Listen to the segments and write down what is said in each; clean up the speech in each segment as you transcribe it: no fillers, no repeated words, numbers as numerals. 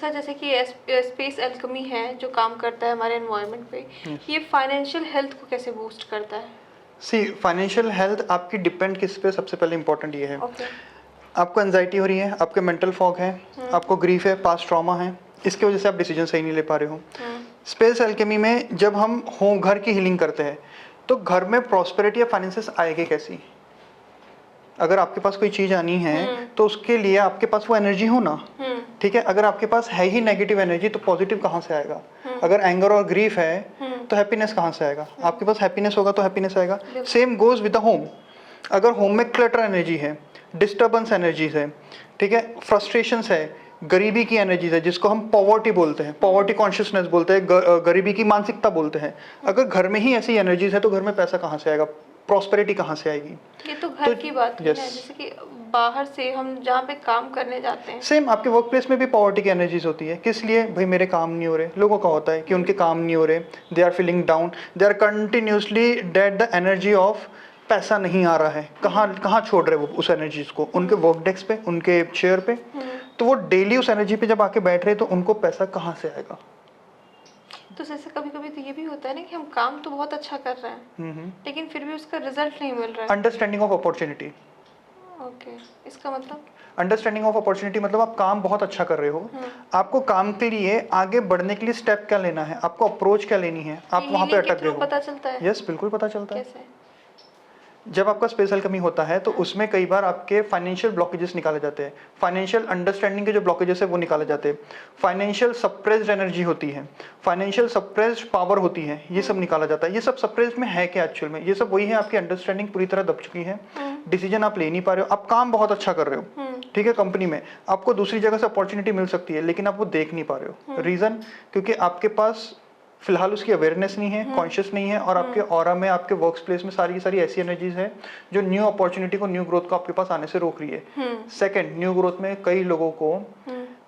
Sir जैसे कि space alchemy है जो काम करता है हमारे एनवायरनमेंट पे, Yes. ये फाइनेंशियल हेल्थ को कैसे बूस्ट करता है? सी फाइनेंशियल हेल्थ आपकी डिपेंड किस पे, सबसे पहले इंपॉर्टेंट ये है, ओके। आपको एंजाइटी हो रही है, आपके मेंटल फॉग है, आपको ग्रीफ है, पास्ट ट्रॉमा है, इसकी वजह से आप डिसीजन सही नहीं ले पा रहे हो। स्पेस एल्केमी में जब हम होम घर की हीलिंग करते हैं तो घर में प्रॉस्पेरिटी या फाइनेंसेस आएगी कैसी? अगर आपके पास कोई चीज आनी है तो उसके लिए आपके पास वो एनर्जी हो ना, ठीक है। अगर आपके पास है ही नेगेटिव एनर्जी तो पॉजिटिव कहाँ से आएगा? अगर एंगर और ग्रीफ है तो हैप्पीनेस कहाँ से आएगा? आपके पास हैप्पीनेस होगा तो हैप्पीनेस आएगा। Same goes with the home. अगर होम में क्लटर एनर्जी है, डिस्टर्बेंस एनर्जीज है, ठीक है, फ्रस्ट्रेशंस है, गरीबी की एनर्जीज है जिसको हम पॉवर्टी बोलते हैं, पॉवर्टी कॉन्शियसनेस बोलते हैं, गरीबी की मानसिकता बोलते हैं। अगर घर में ही ऐसी एनर्जीज है तो घर में पैसा कहाँ से आएगा? प्रॉस्पेरिटी कहाँ से आएगी? ये तो घर की बात है ना, yes. जैसे कि बाहर से हम जहाँ पे काम करने जाते हैं, सेम आपके वर्क प्लेस में भी पॉवर्टी की एनर्जीज होती है। किस लिए? भाई मेरे काम नहीं हो रहे। लोगों का होता है कि उनके काम नहीं हो रहे, they are feeling down, they are continuously date the energy of पैसा नहीं आ रहा है। कहाँ कहाँ छोड़ रहे वो उस एनर्जीज को? उनके वर्क डेस्क पे, उनके चेयर पे। तो वो डेली उस एनर्जी पे जब आके बैठ रहे तो उनको पैसा कहाँ से आएगा? तो जैसे कभी कभी तो ये भी होता है ना कि हम काम तो बहुत अच्छा कर रहे हैं लेकिन फिर भी उसका रिजल्ट नहीं मिल रहा है। Understanding of opportunity. ओके, इसका मतलब? अंडरस्टैंडिंग ऑफ अपॉर्चुनिटी मतलब आप काम बहुत अच्छा कर रहे हो, आपको काम के लिए आगे बढ़ने के लिए स्टेप क्या लेना है, आपको अप्रोच क्या लेनी है, आप वहां पे अटक गए हो। पता चलता है? यस, बिल्कुल पता चलता है। कैसे? जब आपका स्पेस एल्केमी होता है तो उसमें कई बार आपके फाइनेंशियल ब्लॉकेजेस निकाले जाते हैं, फाइनेंशियल अंडरस्टैंडिंग के जो ब्लॉकेजेस है वो निकाले जाते हैं, फाइनेंशियल सप्रेस्ड एनर्जी होती है, फाइनेंशियल सप्रेस्ड पावर होती है, ये सब निकाला जाता है। ये सब सप्रेस्ड में है क्या एक्चुअल में? ये सब वही है, आपकी अंडरस्टैंडिंग पूरी तरह दब चुकी है, डिसीजन आप ले नहीं पा रहे हो, आप काम बहुत अच्छा कर रहे हो, ठीक है, कंपनी में आपको दूसरी जगह से अपॉर्चुनिटी मिल सकती है लेकिन आप वो देख नहीं पा रहे हो। रीजन? क्योंकि आपके पास फिलहाल उसकी अवेयरनेस नहीं है, कॉन्शियस नहीं है, और आपके ऑरा में, आपके वर्क प्लेस में सारी की सारी ऐसी एनर्जीज है जो न्यू अपॉर्चुनिटी को, न्यू ग्रोथ को आपके पास आने से रोक रही है। सेकंड, न्यू ग्रोथ में कई लोगों को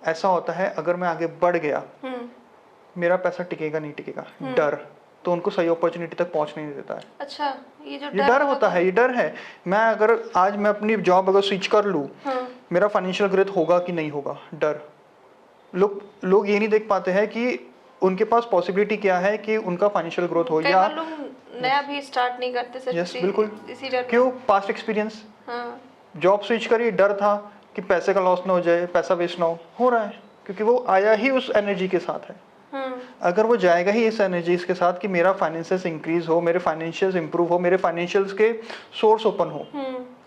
ऐसा होता है अगर मैं आगे बढ़ गया मेरा पैसा टिकेगा नहीं टिकेगा, डर, तो उनको सही अपॉर्चुनिटी तक पहुंचने नहीं देता है। अच्छा, ये डर होता है, ये डर है। मैं अगर आज मैं अपनी जॉब अगर स्विच कर लूं, मेरा फाइनेंशियल ग्रोथ होगा कि नहीं होगा, डर। लोग ये नहीं देख पाते हैं कि उनके पास पॉसिबिलिटी क्या है कि उनका फाइनेंशियल ग्रोथ हो, या लोग नया भी स्टार्ट नहीं करते सर। यस, बिल्कुल। इसी डर। क्यों? Past experience. जॉब स्विच करी, डर था कि पैसे का लॉस ना हो जाए, पैसा वेस्ट ना हो रहा है क्योंकि वो आया ही उस एनर्जी के साथ है। अगर वो जाएगा ही इस एनर्जी के साथ कि मेरा फाइनेंशियल्स इंक्रीज हो, मेरे फाइनेंशियल्स इंप्रूव हो, मेरे फाइनेंशियल्स के सोर्स ओपन हो,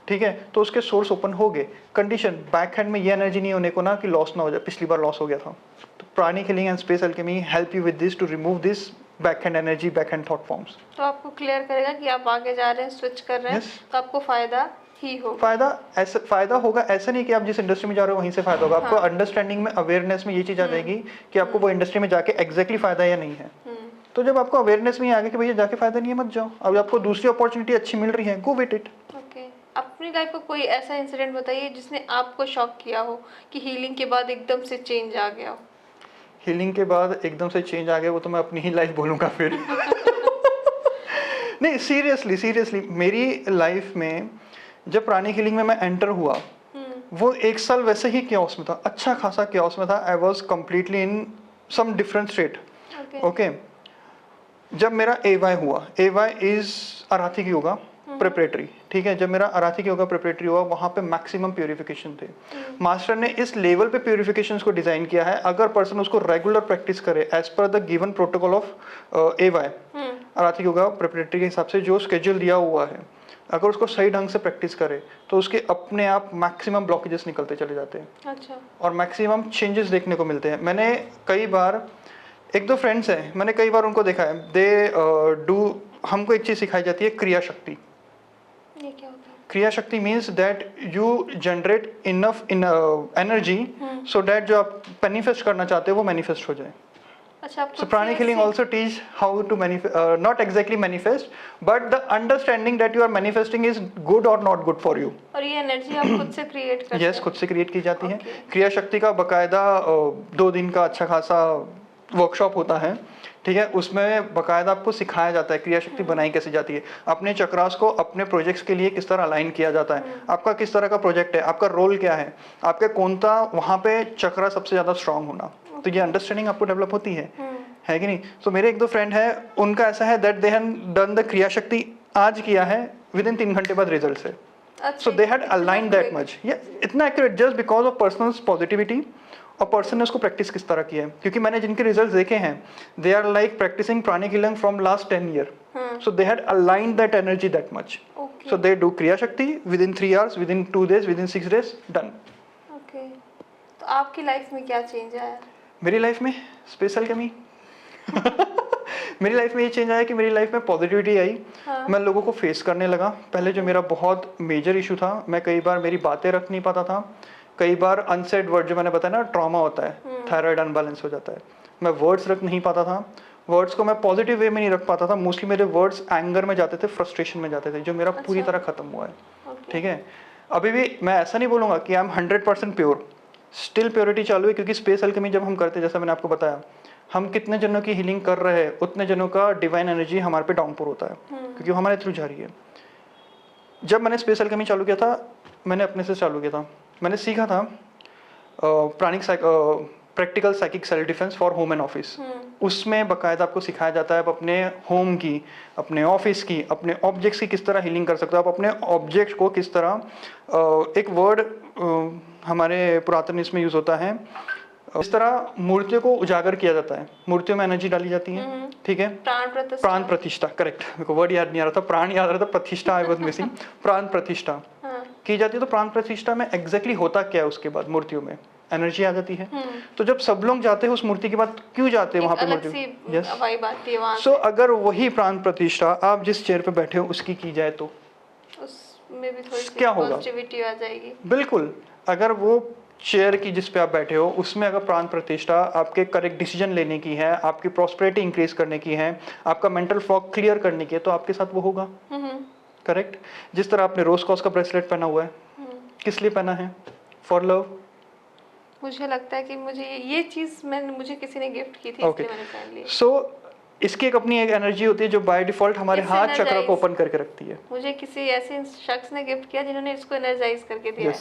ठीक है, तो उसके सोर्स ओपन हो गए। कंडीशन बैक हैंड में ये एनर्जी नहीं होने को ना कि लॉस ना हो जाए, पिछली बार लॉस हो गया था। तो pranic healing and space alchemy help you with this to remove this back hand energy, back hand thought forms. तो आपको क्लियर करेगा कि आप आगे जा रहे हैं, स्विच कर रहे हैं, तो आपको फायदा ही होगा। फायदा होगा, ऐसा नहीं कि आप जिस इंडस्ट्री में जा रहे हो वहीं से फायदा होगा। आपको अंडरस्टैंडिंग में, अवेयरनेस में ये चीज आ जाएगी कि आपको वो इंडस्ट्री में जाके एग्जैक्टली फायदा या नहीं है। तो जब आपको अवेयरनेस में आ गया कि भैया जाके फायदा नहीं है मत जाओ, अब आपको दूसरी अपॉर्चुनिटी अच्छी मिल रही है, गो विद इट। अपनी लाइफ का कोई ऐसा इंसिडेंट बताइए जिसने आपको शॉक किया हो कि हीलिंग के बाद एकदम से चेंज आ गया हो। हीलिंग के बाद एकदम से चेंज आ गया, वो तो मैं अपनी ही लाइफ बोलूंगा फिर। नहीं, सीरियसली मेरी लाइफ में जब प्राणिक हीलिंग में मैं एंटर हुआ, वो एक साल वैसे ही क्योस में था, अच्छा खासा क्योस में था। I was completely in some different state. Okay, जब मेरा AY हुआ, AY इज अराथिक योगा प्रिपरेटरी, ठीक है, जब मेरा अराथिक योगा प्रिपरेटरी हुआ वहाँ पे मैक्सिमम प्यूरिफिकेशन थे। मास्टर ने इस लेवल पे प्यूरिफिकेशन को डिजाइन किया है, अगर पर्सन उसको रेगुलर प्रैक्टिस करे as per the given protocol of AY, अराथिक योगा प्रिपरेटरी के हिसाब से जो स्केड्यूल दिया हुआ है, अगर उसको सही ढंग से प्रैक्टिस करे तो उसके अपने आप मैक्सिमम ब्लॉकेजेस निकलते चले जाते हैं। अच्छा। और मैक्सिमम चेंजेस देखने को मिलते हैं। मैंने कई बार, एक दो फ्रेंड्स हैं, मैंने कई बार उनको देखा है, दे डू, हमको एक चीज सिखाई जाती है, क्रिया शक्ति। ये क्या होता है? क्रिया शक्ति means that you generate enough energy so that जो आप मैनिफेस्ट करना चाहते हो वो मैनिफेस्ट हो जाए। अच्छा, so pranic healing also teach how to not exactly manifest, but the understanding that you are manifesting is good or not good for you. और ये एनर्जी आप खुद से क्रिएट करते हैं? yes, खुद से क्रिएट की जाती है। क्रिया शक्ति का बकायदा 2 दिन का अच्छा खासा वर्कशॉप होता है, ठीक है, उसमें बकायदा आपको सिखाया जाता है क्रिया शक्ति बनाई कैसे जाती है, अपने चक्रास को अपने प्रोजेक्ट्स के लिए किस तरह अलाइन किया जाता है, आपका किस तरह का प्रोजेक्ट है, आपका रोल क्या है, आपके कौन सा वहाँ पे चक्रा सबसे ज्यादा स्ट्रांग होना, तो ये अंडरस्टैंडिंग आपको डेवलप होती है कि नहीं? तो मेरे एक दो फ्रेंड है, उनका ऐसा है that they have done the क्रिया शक्ति आज किया है, विद इन 3 घंटे बाद रिजल्ट है। So they had aligned that much, ये इतना accurate just because of personal positivity और पर्सन ने उसको प्रैक्टिस किस तरह किया है। क्योंकि मैंने जिनके रिजल्ट्स देखे हैं, they are like practising pranic healing from last 10 year, so they had aligned that energy that much. So they do kriya shakti within 3 hours, within 2 days, within 6 days, done. Okay, तो आपकी life में क्या change आया? मेरी life में space Alchemy मेरी life में ये चेंज आया कि मेरी लाइफ में पॉजिटिविटी आई। मैं लोगों को फेस करने लगा। पहले जो मेरा बहुत मेजर इशू था, मैं कई बार मेरी बातें रख नहीं पाता था, कई बार अनसेड वर्ड, जो मैंने बताया ना ट्रॉमा होता है, थायराइड अनबैलेंस हो जाता है, मैं वर्ड्स रख नहीं पाता था। वर्ड्स को मैं पॉजिटिव वे में नहीं रख पाता था, मोस्टली मेरे वर्ड्स एंगर में जाते थे, फ्रस्ट्रेशन में जाते थे, जो मेरा पूरी तरह खत्म हुआ है। ठीक है, अभी भी मैं ऐसा नहीं बोलूँगा कि I am 100% pure, still purity चालू है। क्योंकि स्पेस अल्केमी जब हम करते हैं, जैसा मैंने आपको बताया, हम कितने जनों की हीलिंग कर रहे हैं, उतने जनों का डिवाइन एनर्जी हमारे पे डाउनपोर होता है, क्योंकि वो हमारे थ्रू जा रही है। जब मैंने स्पेस अल्केमी चालू किया था, मैंने अपने से चालू किया था, मैंने सीखा था pranic practical psychic self defence for home and office. उसमें बकायदा आपको सिखाया जाता है आप अपने होम की, अपने ऑफिस की, अपने ऑब्जेक्ट्स की किस तरह हीलिंग कर सकते हो, आप अपने ऑब्जेक्ट को किस तरह, एक वर्ड हमारे पुरातन इसमें यूज होता है, इस तरह मूर्तियों को उजागर किया जाता है, मूर्तियों में एनर्जी डाली जाती है। ठीक है, प्राण प्रतिष्ठा, करेक्ट, मेरे को वर्ड याद नहीं आ रहा था, प्राण याद आ रहा था, प्रतिष्ठा आई वाज मिसिंग। प्राण प्रतिष्ठा की जाती है। तो प्राण प्रतिष्ठा में एग्जैक्टली होता क्या है, उसके बाद मूर्तियों में एनर्जी आ जाती है। तो जब सब लोग जाते हैं उस मूर्ति के बाद, क्यों जाते हैं वहां पे मूर्ति? सो अगर वही प्राण प्रतिष्ठा आप जिस चेयर पे बैठे हो उसकी की जाए तो उसमें भी थोड़ी क्या होगा? पॉजिटिविटी आ जाएगी। बिल्कुल, अगर वो चेयर की जिस पे आप बैठे हो उसमें अगर प्राण प्रतिष्ठा आपके करेक्ट डिसीजन लेने की है, आपकी प्रॉस्पेरिटी इंक्रीज करने की है, आपका मेंटल फॉग क्लियर करने की है, तो आपके साथ वो होगा। करेक्ट। जिस तरह आपने रोज कॉस का ब्रेसलेट पहना हुआ है, किस लिए पहना है? For love. मुझे लगता है कि मुझे ये चीज मुझे किसी ने गिफ्ट की थी, इसलिए मैंने पहन ली। सो इसकी एक अपनी एक एनर्जी होती है जो बाय डिफॉल्ट हमारे हाथ चक्र को ओपन करके रखती है। मुझे किसी ऐसे शख्स ने गिफ्ट किया जिन्होंने इसको एनर्जाइज करके दिया है।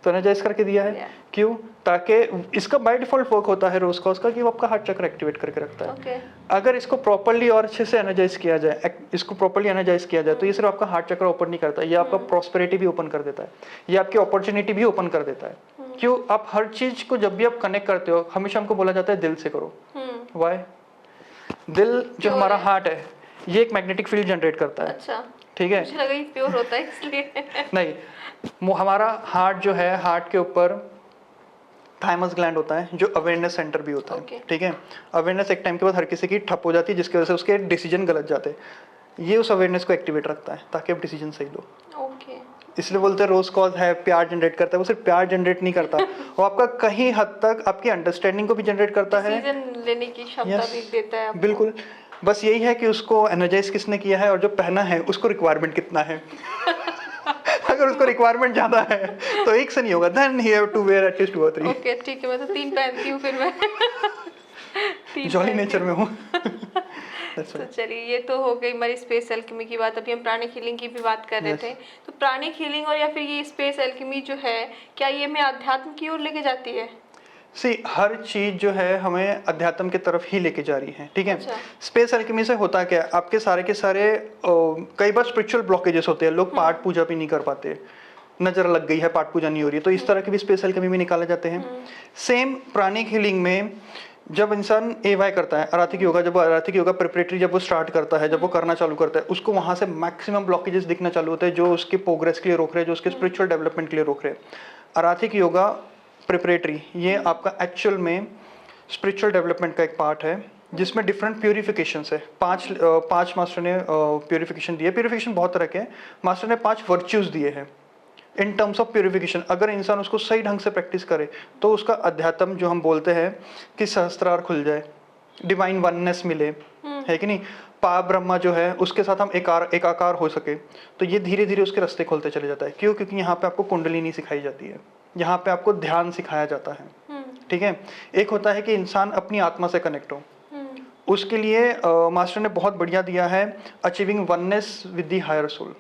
तो एनर्जाइज करके दिया है, क्यों? ताकि इसका बाय डिफॉल्ट वर्क होता है रोज कॉस का कि वो आपका हार्ट चक्र एक्टिवेट करके रखता है। अगर इसको प्रॉपर्ली और अच्छे से एनर्जाइज किया जाए, इसको प्रॉपर्ली एनर्जाइज किया जाए, तो ये सिर्फ आपका हार्ट चक्र ओपन नहीं करता, ये आपका प्रॉस्पेरिटी भी ओपन कर देता है, ये आपकी अपॉर्चुनिटी भी ओपन कर देता है। क्यों? आप हर चीज को जब भी आप कनेक्ट करते हो, हमेशा हमको बोला जाता है दिल से करो। व्हाई? दिल जो हमारा हार्ट है, ये एक मैग्नेटिक फील्ड जनरेट करता है। अच्छा, ठीक है, मुझे लगा ये प्योर होता है इसलिए। नहीं, हमारा हार्ट जो है, हार्ट के ऊपर थाइमस ग्लैंड होता है जो अवेयरनेस सेंटर भी होता है। ठीक है, अवेयरनेस एक टाइम के बाद हर किसी की ठप हो जाती है, जिसकी वजह से उसके डिसीजन गलत जाते हैं। ये उस अवेयरनेस को एक्टिवेट रखता है ताकि आप डिसीजन सही लो। इसलिए बोलते हैं रोज कॉज है, प्यार जनरेट करता है। वो सिर्फ प्यार जनरेट नहीं करता, वो आपका कहीं हद तक आपकी अंडरस्टैंडिंग को भी जनरेट करता है, डिसीजन लेने की क्षमता भी देता है आपको। बिल्कुल, बस यही है कि उसको एनर्जाइज किसने किया है और जो पहना है उसको रिक्वायरमेंट कितना है। अगर उसको रिक्वायरमेंट ज्यादा है तो एक से नहीं होगा, then he have to wear at least 2 or 3। Okay, ठीक है, मैं तो 3 पहनती हूँ फिर मैं। जॉली नेचर में हूँ। तो चलिए, ये तो हो गई हमारी स्पेस एल्केमी की बात। अभी हम प्राणिक हीलिंग की भी बात कर रहे थे। तो प्राणिक हीलिंग और या फिर ये स्पेस एल्केमी जो है, क्या ये हमें अध्यात्म की ओर लेके जाती है? हर चीज जो है हमें अध्यात्म की तरफ ही लेके जा रही है। ठीक है, स्पेस एल्केमी से होता क्या है, आपके सारे के सारे कई बार स्पिरिचुअल ब्लॉकेजेस होते हैं, लोग पाठ पूजा भी नहीं कर पाते, नजर लग गई है, पाठ पूजा नहीं हो रही है, तो इस तरह के भी स्पेस एल्केमी में निकाले जाते हैं। सेम प्राणिक हीलिंग में जब इंसान एवाई करता है, आराधिक योगा, जब आराधिक योगा प्रिपरेटरी जब वो स्टार्ट करता है, जब वो करना चालू करता है, उसको वहां से मैक्सिमम ब्लॉकेजेस दिखना चालू होते हैं जो उसके प्रोग्रेस के लिए रोक रहे हैं, जो उसके स्पिरिचुअल डेवलपमेंट के लिए रोक रहे हैं। आराधिक योगा प्रिपरेटरी ये आपका एक्चुअल में स्पिरिचुअल डेवलपमेंट का एक पार्ट है, जिसमें डिफरेंट प्यूरिफिकेशंस है। 5 मास्टर ने प्यूरिफिकेशन दिए। प्यूरिफिकेशन बहुत तरह के हैं, मास्टर ने 5 वर्च्यूज दिए हैं इन टर्म्स ऑफ प्यूरिफिकेशन। अगर इंसान उसको सही ढंग से प्रैक्टिस करे तो उसका अध्यात्म, जो हम बोलते हैं कि सहस्त्रार खुल जाए, डिवाइन वननेस मिले, है कि नहीं, पार ब्रह्मा जो है उसके साथ हम एकाकार हो सके, तो ये धीरे धीरे उसके रास्ते खोलते चले जाता है। क्यों? क्योंकि यहाँ पे आपको कुंडलिनी सिखाई जाती है, यहाँ पे आपको ध्यान सिखाया जाता है। ठीक है, एक होता है कि इंसान अपनी आत्मा से कनेक्ट हो, उसके लिए मास्टर ने बहुत बढ़िया दिया है, achieving oneness with the higher soul.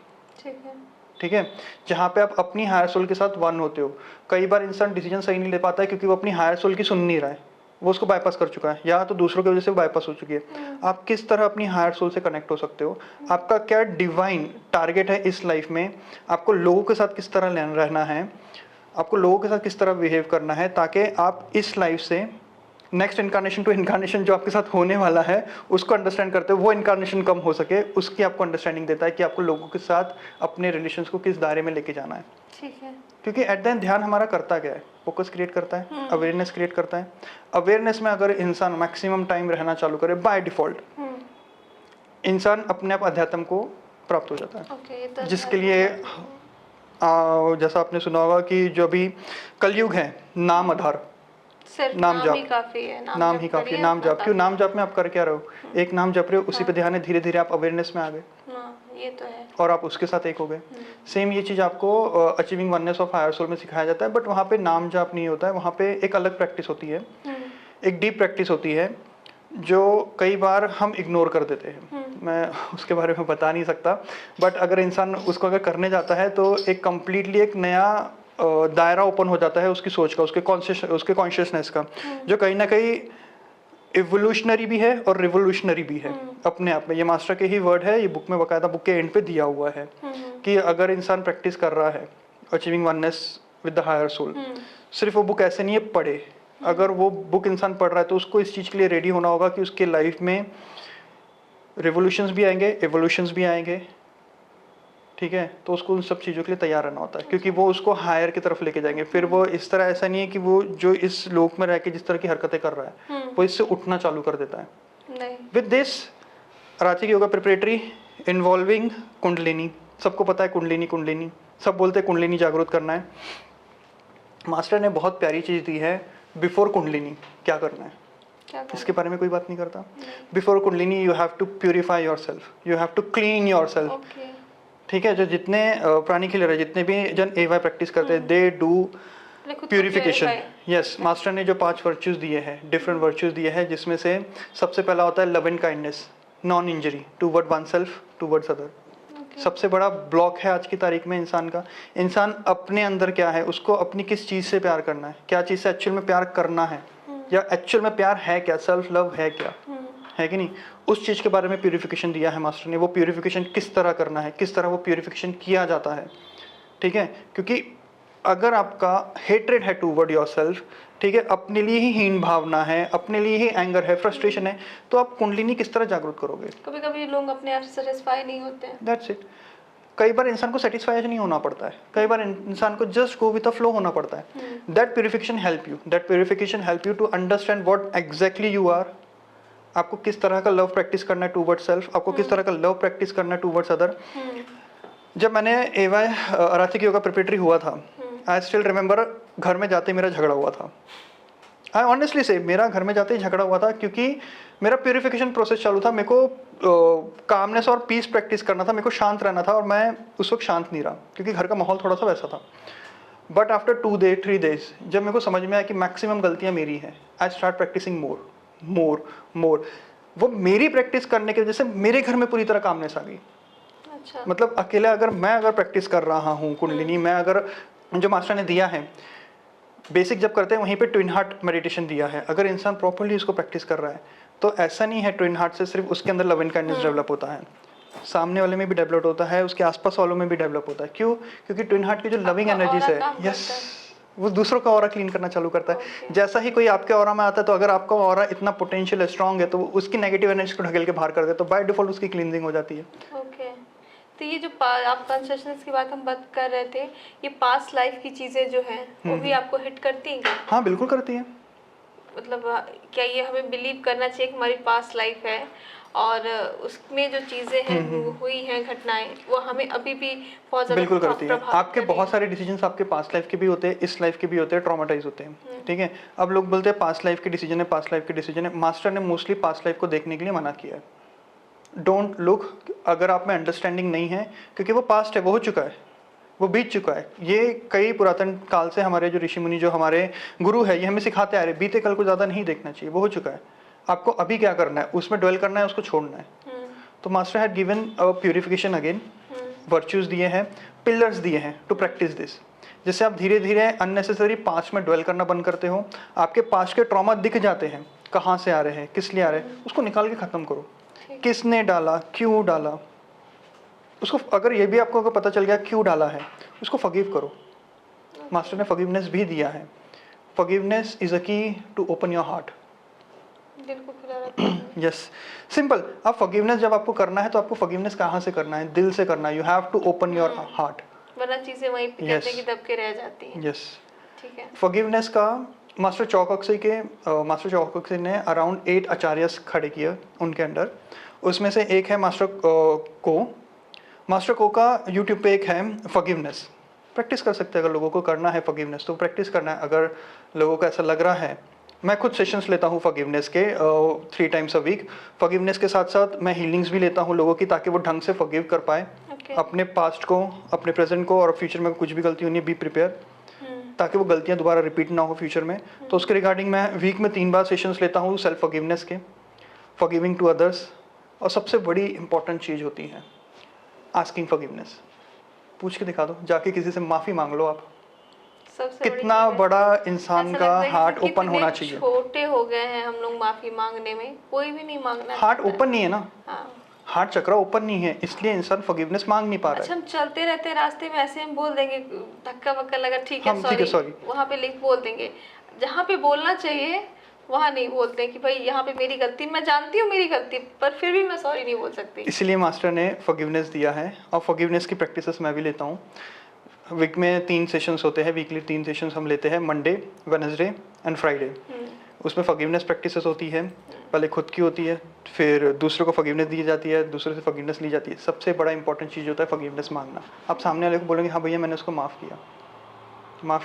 ठीक है, जहाँ पे आप अपनी हायर सोल के साथ वन होते हो। कई बार इंसान डिसीजन सही नहीं ले पाता है क्योंकि वो अपनी हायर सोल की सुन नहीं रहा है, वो उसको बाईपास कर चुका है, या तो दूसरों की वजह से बाईपास हो चुकी है। आप किस तरह अपनी हायर सोल से कनेक्ट हो सकते हो, आपका क्या डिवाइन टारगेट है इस लाइफ में, आपको लोगों के साथ किस तरह रहना है, आपको लोगों के साथ किस तरह बिहेव करना है, ताकि आप इस लाइफ से नेक्स्ट इनकारनेशन टू इनकारनेशन जो आपके साथ होने वाला है उसको अंडरस्टैंड करते हो, वो इनकारनेशन कम हो सके, उसकी आपको अंडरस्टैंडिंग देता है कि आपको लोगों के साथ अपने रिलेशंस को किस दायरे में लेके जाना है। ठीक है। क्योंकि एट द एंड ध्यान हमारा करता क्या है, फोकस क्रिएट करता है, अवेयरनेस क्रिएट करता है। अवेयरनेस में अगर इंसान मैक्सिमम टाइम रहना चालू करे बाय डिफॉल्ट, इंसान अपने आप अध्यात्म को प्राप्त हो जाता है। ओके, जिसके लिए जैसा आपने सुना होगा कि जो अभी कलयुग है, नाम आधार, सिर्फ नाम नाम जाप, ही काफी है, नाम ही काफी है, नाम जाप। क्यों नाम जाप में आप कर क्या रहे हो, एक नाम जप रहे हो, उसी पे ध्यान है, धीरे धीरे आप अवेयरनेस में आ गए ये तो है। और आप उसके साथ एक हो गए। सेम ये चीज आपको achieving oneness of higher soul में सिखाया जाता है, बट वहाँ पे नाम जाप नहीं होता है, वहाँ पे एक अलग प्रैक्टिस होती है, एक डीप प्रैक्टिस होती है जो कई बार हम इग्नोर कर देते हैं। मैं उसके बारे में बता नहीं सकता, बट अगर इंसान उसको अगर करने जाता है तो एक कम्प्लीटली एक नया दायरा ओपन हो जाता है उसकी सोच का, उसके कॉन्शियसनेस का, जो कहीं ना कहीं इवोल्यूशनरी भी है और रिवोल्यूशनरी भी है अपने आप में। ये मास्टर के ही वर्ड है, ये बुक में बकायदा बुक के एंड पे दिया हुआ है कि अगर इंसान प्रैक्टिस कर रहा है achieving oneness with the higher soul, सिर्फ वो बुक ऐसे नहीं है पढ़े, अगर वो बुक इंसान पढ़ रहा है तो उसको इस चीज़ के लिए रेडी होना होगा कि उसके लाइफ में रिवोल्यूशंस भी आएंगे, एवोल्यूशंस भी आएंगे, ठीक है। तो उसको उन सब चीज़ों के लिए तैयार रहना होता है, क्योंकि वो उसको हायर की तरफ लेके जाएंगे। फिर वो इस तरह, ऐसा नहीं है कि वो जो इस लोक में रह के जिस तरह की हरकतें कर रहा है वो इससे उठना चालू कर देता है। With this Ranchi yoga preparatory involving kundalini, सबको पता है कुंडलिनी, कुंडलिनी सब बोलते हैं कुंडलिनी जागृत करना है। मास्टर ने बहुत प्यारी चीज़ दी है, बिफोर कुंडलिनी क्या करना है इसके बारे में कोई बात नहीं करता। Before kundalini you have to purify your self, you have to clean your self, ठीक है। जो जितने प्राणी खिले रहे, जितने भी जन एवाई प्रैक्टिस करते हैं, they do purification. Yes, master ने जो 5 वर्च्यूज दिए हैं, डिफरेंट वर्च्यूज दिए हैं, जिसमें से सबसे पहला होता है love and kindness, non injury toward one self towards other. सबसे बड़ा ब्लॉक है आज की तारीख में इंसान का। इंसान अपने अंदर क्या है, उसको अपनी किस चीज़ से प्यार करना है, क्या चीज़ से एक्चुअल में प्यार करना है, या एक्चुअल में प्यार है क्या, सेल्फ लव है क्या, है कि नहीं, उस चीज़ के बारे में प्यूरिफिकेशन दिया है मास्टर ने। वो प्यूरिफिकेशन किस तरह करना है, किस तरह वो प्यूरिफिकेशन किया जाता है, ठीक है। क्योंकि अगर आपका हेट्रेड है टूवर्ड योर सेल्फ, ठीक है, अपने लिए ही हीन भावना है, अपने लिए ही एंगर है, फ्रस्ट्रेशन है, तो आप कुंडलिनी किस तरह जागरूक करोगे। कभी कभी लोग अपने आप से सेटिस्फाई नहीं होते हैं। That's it. कई बार इंसान को सेटिस्फाई नहीं होना पड़ता है, कई बार इंसान को just go with the flow होना पड़ता है। That purification help you, that purification help you to understand what exactly you are. आपको किस तरह का लव प्रैक्टिस करना है टूवर्ड्स सेल्फ, आपको किस तरह का लव प्रैक्टिस करना है टूवर्ड्स अदर। जब मैंने एवाई आराधिक योगा प्रिपरेटरी हुआ था, आई स्टिल रिमेंबर, घर में जाते मेरा झगड़ा हुआ था। आई ऑनेस्टली से मेरा घर में जाते ही झगड़ा हुआ था, क्योंकि मेरा प्यूरिफिकेशन प्रोसेस चालू था। मेरे को कामनेस और पीस प्रैक्टिस करना था, मेरे को शांत रहना था, और मैं उस वक्त शांत नहीं रहा क्योंकि घर का माहौल थोड़ा सा वैसा था। बट आफ्टर 2 days 3 days जब मेरे को समझ में आया कि मैक्सिमम गलतियाँ मेरी हैं, आई स्टार्ट प्रैक्टिसिंग मोर। वो मेरी प्रैक्टिस करने की वजह से मेरे घर में पूरी तरह कामनेस आ गई। अच्छा। मतलब अकेला मैं अगर प्रैक्टिस कर रहा हूँ कुंडलिनी, मैं अगर जो मास्टर ने दिया है बेसिक जब करते हैं वहीं पे ट्विन हार्ट मेडिटेशन दिया है, अगर इंसान प्रॉपर्ली उसको प्रैक्टिस कर रहा है तो ऐसा नहीं है ट्विन हार्ट से सिर्फ उसके अंदर लव एंड काइंडनेस डेवलप होता है, सामने वाले में भी डेवलप होता है, उसके आसपास वालों में भी डेवलप होता है। क्यों? क्योंकि ट्विन हार्ट की जो लविंग एनर्जीज है, यस, वो दूसरों का ऑरा क्लीन करना चालू करता है। जैसा ही कोई आपके ऑरा में आता है, तो अगर आपका ऑरा इतना पोटेंशियल स्ट्रांग है तो उसकी नेगेटिव एनर्जी को ढकेल के बाहर कर दे, तो बाय डिफॉल्ट उसकी क्लींजिंग हो जाती है। ओके, तो ये जो आप कॉन्शियसनेस की बात हम बात कर रहे थे, ये पास्ट लाइफ की चीज़ें जो हैं वो भी आपको हिट करती हैं क्या? हाँ बिल्कुल करती हैं। मतलब क्या ये हमें बिलीव करना चाहिए कि हमारी पास्ट लाइफ है और उसमें जो चीज़ें हैं हुई हैं घटनाएं, वो हमें अभी भी बहुत ज़्यादा बिल्कुल करती है। आपके बहुत सारे डिसीजंस आपके पास्ट लाइफ के भी होते हैं, इस लाइफ के भी होते हैं, ट्रॉमेटाइज होते हैं, ठीक है। अब लोग बोलते हैं पास्ट लाइफ के डिसीजन है, पास्ट लाइफ के डिसीजन है। मास्टर ने मोस्टली पास्ट लाइफ को देखने के लिए मना किया है। डोंट लुक, अगर आप में अंडरस्टैंडिंग नहीं है, क्योंकि वो पास्ट है, वो हो चुका है, वो बीत चुका है। ये कई पुरातन काल से हमारे जो ऋषि मुनि, जो हमारे गुरु है, ये हमें सिखाते आ रहे, बीते कल को ज़्यादा नहीं देखना चाहिए, वो हो चुका है। आपको अभी क्या करना है, उसमें ड्वेल करना है, उसको छोड़ना है। तो master had given a purification again, virtues दिए हैं, पिलर्स दिए हैं टू प्रैक्टिस दिस। जिससे आप धीरे धीरे अननेसेसरी पास्ट में ड्वेल करना बंद करते हो। आपके पास्ट के ट्रॉमा दिख जाते हैं, कहाँ से आ रहे हैं, किस लिए आ रहे हैं, उसको निकाल के ख़त्म करो। किसने डाला, क्यों डाला, उसको अगर ये भी आपको अगर पता चल गया क्यों डाला है, उसको फॉरगिव करो। मास्टर ने फॉरगिवनेस भी दिया है। फॉरगिवनेस इज अ की टू ओपन योर हार्ट। दिल को खुला रखना है। Yes, simple. अब फॉरगिवनेस जब आपको करना है तो आपको फॉरगिवनेस कहाँ से करना है, दिल से करना है। You have to open your heart, वरना चीजें वहीं पे कहते हैं कि दब के रह जाती हैं। यस। ठीक है। फॉरगिवनेस का मास्टर चौकसी ने अराउंड 8 आचार्यस खड़े किए उनके अंडर। उसमें से एक है मास्टर को का यूट्यूब पे एक है फॉरगिवनेस। प्रैक्टिस कर सकते हैं, अगर लोगों को करना है फॉरगिवनेस तो प्रैक्टिस करना है। अगर लोगों को ऐसा लग रहा है, मैं खुद सेशंस लेता हूँ फॉरगिवनेस के 3 टाइम्स अ वीक। फॉरगिवनेस के साथ साथ मैं हीलिंग्स भी लेता हूँ लोगों की, ताकि वो ढंग से फॉरगिव कर पाए अपने पास्ट को, अपने प्रेजेंट को, और फ्यूचर में कुछ भी गलती होनी है बी प्रिपेयर, ताकि वो गलतियाँ दोबारा रिपीट ना हो फ्यूचर में। तो उसके रिगार्डिंग मैं वीक में 3 बार सेशंस लेता हूँ सेल्फ फॉरगिवनेस के, फॉरगिविंग टू अदर्स। और सबसे बड़ी इंपॉर्टेंट चीज़ होती है आस्किंग फॉरगिवनेस। पूछ के दिखा दो, जाके किसी से माफ़ी मांग लो। आप कितना बड़ा इंसान का हार्ट ओपन होना चाहिए। छोटे हो गए हैं हम लोग माफी मांगने में, कोई भी नहीं मांगना। हार्ट ओपन नहीं है ना, हाँ। हार्ट चक्र ओपन नहीं है, इसलिए इंसान फॉरगिवनेस मांग नहीं पा रहा है। अच्छा, हम चलते रहते रास्ते में ऐसे हम बोल देंगे, धक्का वक्का लगा, ठीक है सॉरी, वहाँ पे लिख बोल देंगे। जहाँ पे बोलना चाहिए वहाँ नहीं बोलते कि भाई यहाँ पे मेरी गलती, मैं जानती हूँ मेरी गलती, पर फिर भी मैं सॉरी नहीं बोल सकती। इसलिए मास्टर ने फॉरगिवनेस दिया है। और फॉरगिवनेस की प्रैक्टिसेस मैं भी लेता हूँ। वीक में 3 सेशंस होते हैं, वीकली 3 सेशंस हम लेते हैं, मंडे, वेडनेसडे एंड फ्राइडे। उसमें फॉरगिवनेस प्रैक्टिसेस होती है। पहले खुद की होती है, फिर दूसरों को फॉरगिवनेस दी जाती है, दूसरे से फॉरगिवनेस ली जाती है। सबसे बड़ा इंपॉर्टेंट चीज़ होता है फॉरगिवनेस मांगना। आप सामने वाले को बोलेंगे हाँ भैया मैंने उसको माफ़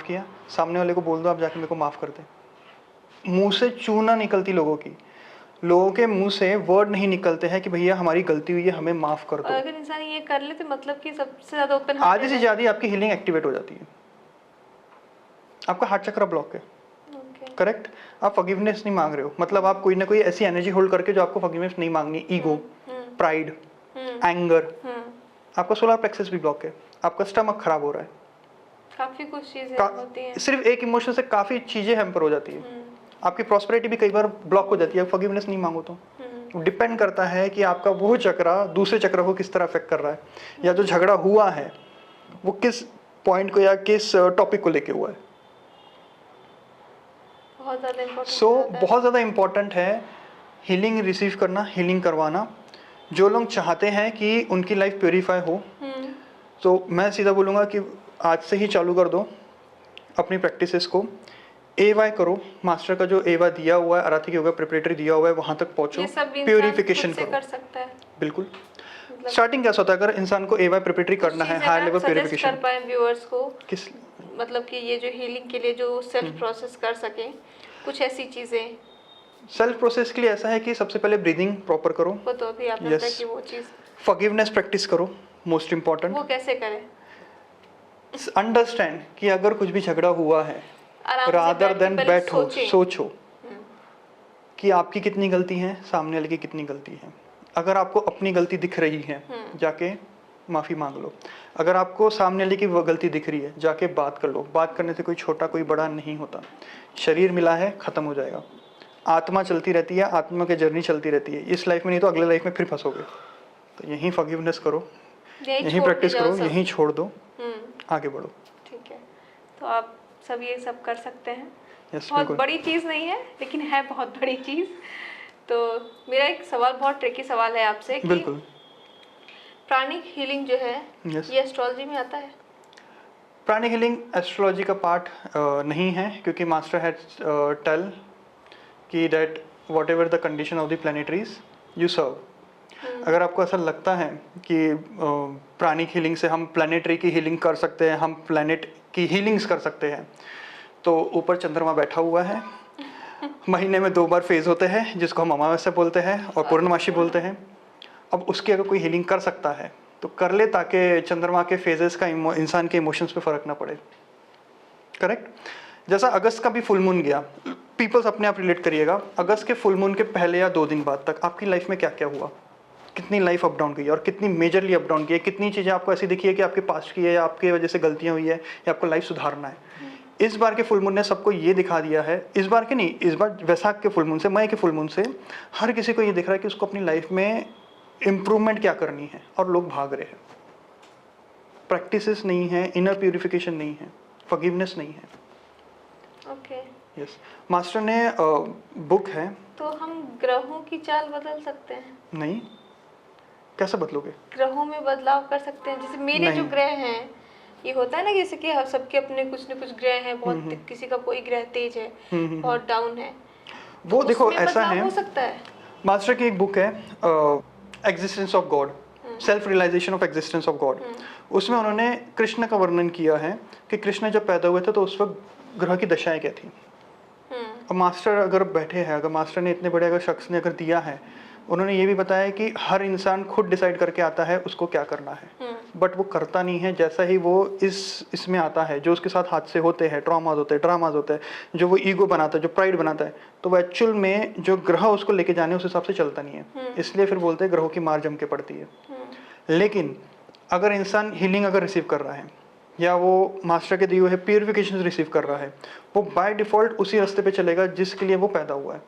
किया, सामने वाले को बोल दो आप जाके मेरे को माफ़ कर दे। मुँह से चू ना निकलती लोगों के मुंह से वर्ड नहीं निकलते हैं कि भैया हमारी गलती हुई है, हमें माफ कर दो। अगर इंसान ये कर ले तो मतलब कि सबसे ज्यादा ओपन, आधे से ज्यादा आपकी हीलिंग एक्टिवेट हो जाती है। आपका हार्ट चक्र ब्लॉक है, करेक्ट। आप फॉरगिवनेस नहीं मांग रहे हो, मतलब आप कोई ना कोई ऐसी एनर्जी होल्ड करके जो आपको फॉरगिवनेस नहीं मांगनी, ईगो, प्राइड, एंगर, आपका सोलर प्लेक्सस भी ब्लॉक है, आपका स्टमक खराब हो रहा है, काफी कुछ चीजें होती हैं। सिर्फ एक इमोशन से काफी चीजें हैम्पर हो जाती है। आपकी प्रॉस्पेरिटी भी कई बार ब्लॉक हो जाती है फॉरगिवनेस नहीं मांगो तो। डिपेंड करता है कि आपका वो चक्र दूसरे चक्र को किस तरह अफेक्ट कर रहा है, या जो झगड़ा हुआ है वो किस पॉइंट को या किस टॉपिक को लेके हुआ है। बहुत ज़्यादा इम्पोर्टेंट है हीलिंग रिसीव करना, हीलिंग करवाना। जो लोग चाहते हैं कि उनकी लाइफ प्योरीफाई हो, तो मैं सीधा बोलूँगा कि आज से ही चालू कर दो अपनी प्रैक्टिसेस को। AY करो, मास्टर का जो AY दिया हुआ है, आराधिक योगा प्रिपरेटरी दिया हुआ है, वहाँ तक पहुँचो, प्योरीफिकेशन करो। कर सकता है बिल्कुल। स्टार्टिंग कैसा होता है, अगर इंसान को AY प्रिपरेटरी करना है, हाई लेवल प्योरीफिकेशन कर पाए व्यूअर्स को, किस मतलब कि ये जो हीलिंग के लिए जो सेल्फ प्रोसेस कर सके, कुछ ऐसी चीजें। सेल्फ प्रोसेस के लिए ऐसा है कि सबसे पहले ब्रीदिंग प्रॉपर करो, वो तो अभी आपने बताया कि वो चीज। फॉरगिवनेस प्रैक्टिस करो, मोस्ट इम्पोर्टेंट। वो कैसे करें? अंडरस्टैंड कि अगर कुछ भी झगड़ा हुआ है, रादर देन बैठो, सोचो कि आपकी कितनी गलती है, सामने वाले की कितनी गलती है। अगर आपको अपनी गलती दिख रही है, जाके माफ़ी मांग लो। अगर आपको सामने वाले की वो गलती दिख रही है, जाके बात कर लो। बात करने से कोई छोटा कोई बड़ा नहीं होता। शरीर मिला है, ख़त्म हो जाएगा। आत्मा चलती रहती है, आत्मा की जर्नी चलती रहती है। इस लाइफ में नहीं तो अगले लाइफ में फिर फंसोगे। तो यहीं फॉरगिवनेस करो, यहीं प्रैक्टिस करो, यहीं छोड़ दो, आगे बढ़ो। ठीक है, तो आप सब ये सब कर सकते हैं। yes, बहुत बड़ी चीज़ नहीं है, लेकिन है बहुत बड़ी चीज़। तो मेरा एक सवाल, बहुत ट्रिकी सवाल है आपसे कि बिल्कुल, प्राणिक हीलिंग जो है ये एस्ट्रोलॉजी में आता है? प्राणिक हीलिंग एस्ट्रोलॉजी का पार्ट नहीं है, क्योंकि मास्टर हैड टेल कि that what ever the condition of the planetaries you serve. अगर आपको ऐसा लगता है कि प्राणिक हीलिंग से हम प्लैनेटरी की हीलिंग कर सकते हैं, हम प्लैनेट की हीलिंग्स कर सकते हैं, तो ऊपर चंद्रमा बैठा हुआ है, महीने में 2 बार फेज होते हैं, जिसको हम अमावस्या बोलते हैं और पूर्णमासी बोलते हैं। अब उसकी अगर कोई हीलिंग कर सकता है तो कर ले, ताकि चंद्रमा के फेजेस का इंसान के इमोशंस पे फर्क ना पड़े। करेक्ट। जैसा अगस्त का भी फुल मून गया, पीपल्स अपने आप रिलेट करिएगा, अगस्त के फुल मून के पहले या 2 दिन बाद तक आपकी लाइफ में क्या क्या हुआ, कितनी लाइफ अप डाउन की है और कितनी मेजरली अप डाउन की है, कितनी चीज़ें आपको ऐसी दिखी है कि आपके पास्ट की है या आपकी वजह से गलतियाँ हुई है या आपको लाइफ सुधारना है। इस बार के फुल मून ने सबको ये दिखा दिया है, इस बार के नहीं, इस बार वैसाख के फुल मून से, मई के फुल मून से हर किसी को ये दिख रहा है कि उसको अपनी लाइफ में इम्प्रूवमेंट क्या करनी है और लोग भाग रहे हैं। प्रैक्टिसेस नहीं है, इनर प्यूरिफिकेशन नहीं है, फॉरगिवनेस नहीं है। ओके यस, मास्टर ने बुक है। तो हम ग्रहों की चाल बदल सकते हैं? नहीं, कैसे बदलोगे? ग्रहों में बदलाव कर सकते हैं? जैसे मेरे जो नहीं। ग्रह हैं, ये होता है ना जैसे कि हम सबके अपने कुछ न कुछ ग्रह हैं, बहुत किसी का कोई ग्रह तेज है, बहुत डाउन है, वो तो देखो उसमें ऐसा बदलाव है, हो सकता है? मास्टर की एक बुक है existence of God, self realization of existence of God. उसमें उन्होंने कृष्ण का वर्णन किया है कि कृष्ण जब पैदा हुए थे तो उस वक्त ग्रह की दशाएं क्या थी। अब मास्टर अगर बैठे हैं, अगर मास्टर ने इतने बड़े अगर शख्स ने अगर दिया है, उन्होंने ये भी बताया कि हर इंसान खुद डिसाइड करके आता है उसको क्या करना है, बट वो करता नहीं है। जैसा ही वो इसमें आता है, जो उसके साथ हादसे होते हैं, ट्रॉमाज होते हैं, ड्रामाज होते हैं, जो वो ईगो बनाता है, जो प्राइड बनाता है, तो वो एक्चुअल में जो ग्रह उसको लेके जाने उस हिसाब से चलता नहीं है। इसलिए फिर बोलते हैं ग्रहों की मार जम के पड़ती है। लेकिन अगर इंसान हीलिंग अगर रिसीव कर रहा है या वो मास्टर के दिए हुए प्यूरिफिकेशन रिसीव कर रहा है, वो बाय डिफॉल्ट उसी रास्ते पे चलेगा जिसके लिए वो पैदा हुआ है।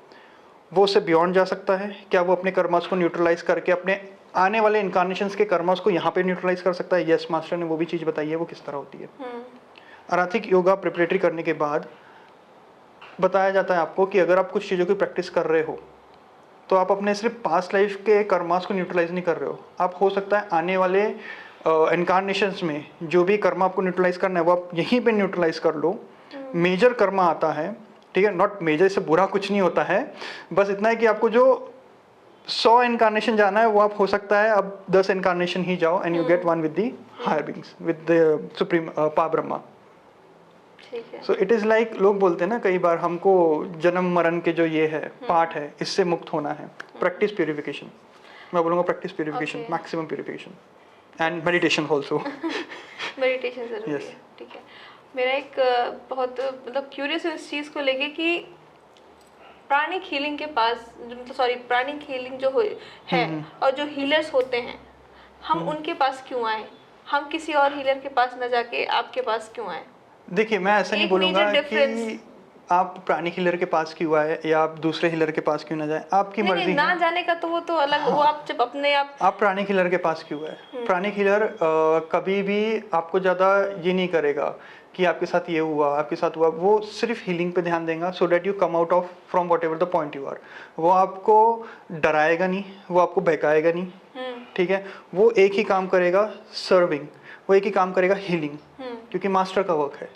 वो उससे बियॉन्ड जा सकता है। क्या वो अपने कर्मास को न्यूट्रलाइज करके अपने आने वाले इनकारनेशंस के कर्मास को यहाँ पे न्यूट्रलाइज कर सकता है? यस, मास्टर ने वो भी चीज़ बताई है, वो किस तरह होती है। आराधिक योगा प्रिपरेटरी करने के बाद बताया जाता है आपको कि अगर आप कुछ चीज़ों की प्रैक्टिस कर रहे हो तो आप अपने सिर्फ पास्ट लाइफ के कर्मास को न्यूट्रलाइज नहीं कर रहे हो, आप हो सकता है आने वाले इनकारनेशंस में जो भी कर्मा आपको न्यूट्रलाइज करना है वो आप यहीं पे न्यूट्रलाइज कर लो। मेजर कर्मा आता है, ठीक है, नॉट मेजर, इससे बुरा कुछ नहीं होता है, बस इतना है कि आपको जो 100 इनकारनेशन जाना है वो आप हो सकता है अब 10 इनकारनेशन ही जाओ and you get one with the higher beings, with the supreme Para Brahma. So it is like, लोग बोलते हैं ना कई बार हमको जन्म मरण के जो ये है पार्ट है, इससे मुक्त होना है। प्रैक्टिस प्यूरिफिकेशन, मैं बोलूँगा practice purification, maximum purification and meditation also. Meditation जरूरी Yes. है, ठीक है। मेरा एक बहुत मतलब क्यूरियस है इस चीज़ को लेके कि प्राणिक हीलिंग के पास, मतलब सॉरी, प्राणिक हीलिंग जो है और जो हीलर्स होते हैं, हम उनके पास क्यों आए? हम किसी और हीलर के पास न जाके आपके पास क्यों आए? देखिए, मैं ऐसा नहीं एक बोलूँगा major कि difference। आप प्राणिक हीलर के पास क्यों आए या आप दूसरे हीलर के पास क्यों ना जाए, आपकी नहीं मर्जी नहीं, है। ना जाने का तो वो तो अलग, वो आप जब अपने आप प्राणिक हीलर के पास क्यों है? प्राणिक हीलर कभी भी आपको ज़्यादा ये नहीं करेगा कि आपके साथ ये हुआ, आपके साथ हुआ, वो सिर्फ हीलिंग पे ध्यान देगा so that you come out of from what ever the point you are. वो आपको डराएगा नहीं, वो आपको बहकाएगा नहीं, ठीक है। वो एक ही काम करेगा, सर्विंग, वो एक ही काम करेगा, हीलिंग, क्योंकि मास्टर का वर्क है।